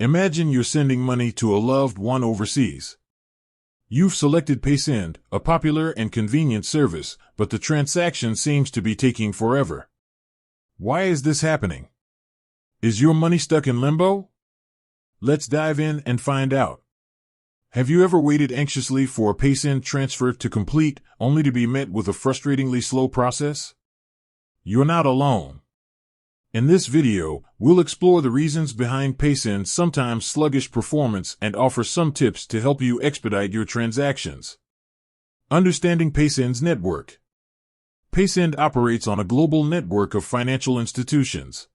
Imagine you're sending money to a loved one overseas. You've selected Paysend, a popular and convenient service, but the transaction seems to be taking forever. Why is this happening? Is your money stuck in limbo? Let's dive in and find out. Have you ever waited anxiously for a Paysend transfer to complete, only to be met with a frustratingly slow process? You're not alone. In this video, we'll explore the reasons behind Paysend's sometimes sluggish performance and offer some tips to help you expedite your transactions. Understanding Paysend's network. Paysend operates on a global network of financial institutions.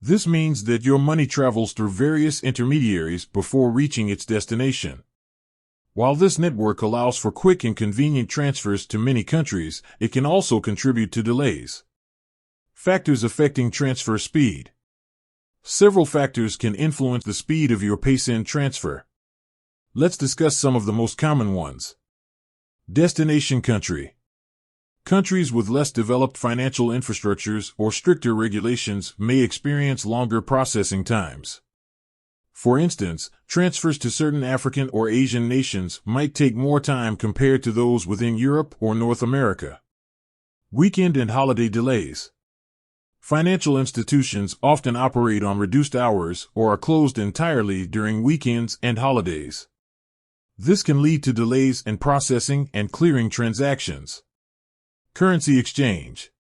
This means that your money travels through various intermediaries before reaching its destination. While this network allows for quick and convenient transfers to many countries, it can also contribute to delays. Factors affecting transfer speed. Several factors can influence the speed of your Paysend transfer. Let's discuss some of the most common ones. Destination country. Countries with less developed financial infrastructures or stricter regulations may experience longer processing times. For instance, transfers to certain African or Asian nations might take more time compared to those within Europe or North America. Weekend and holiday delays. Financial institutions often operate on reduced hours or are closed entirely during weekends and holidays. This can lead to delays in processing and clearing transactions. Currency exchange.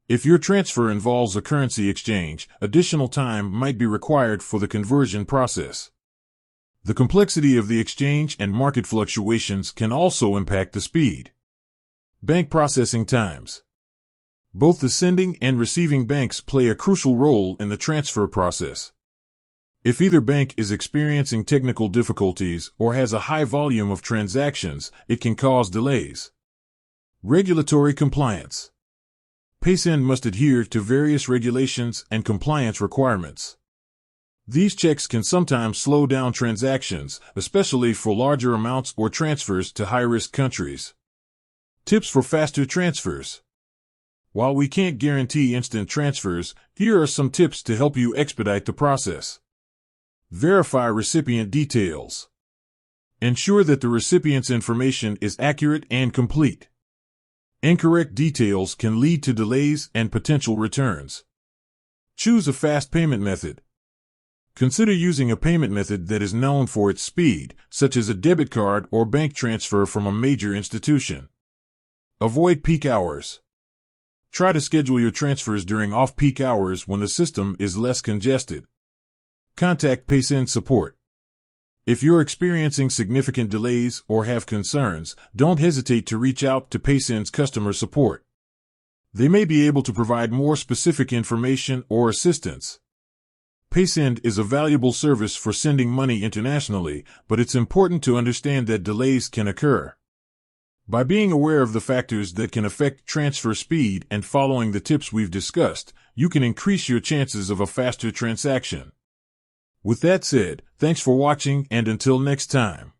If your transfer involves a currency exchange, additional time might be required for the conversion process. The complexity of the exchange and market fluctuations can also impact the speed. Bank processing times. Both the sending and receiving banks play a crucial role in the transfer process. If either bank is experiencing technical difficulties or has a high volume of transactions, it can cause delays. Regulatory compliance. Paysend must adhere to various regulations and compliance requirements. These checks can sometimes slow down transactions, especially for larger amounts or transfers to high-risk countries. Tips for faster transfers. While we can't guarantee instant transfers, here are some tips to help you expedite the process. Verify recipient details. Ensure that the recipient's information is accurate and complete. Incorrect details can lead to delays and potential returns. Choose a fast payment method. Consider using a payment method that is known for its speed, such as a debit card or bank transfer from a major institution. Avoid peak hours. Try to schedule your transfers during off-peak hours when the system is less congested. Contact Paysend support. If you're experiencing significant delays or have concerns, don't hesitate to reach out to Paysend's customer support. They may be able to provide more specific information or assistance. Paysend is a valuable service for sending money internationally, but it's important to understand that delays can occur. By being aware of the factors that can affect transfer speed and following the tips we've discussed, you can increase your chances of a faster transaction. With that said, thanks for watching and until next time.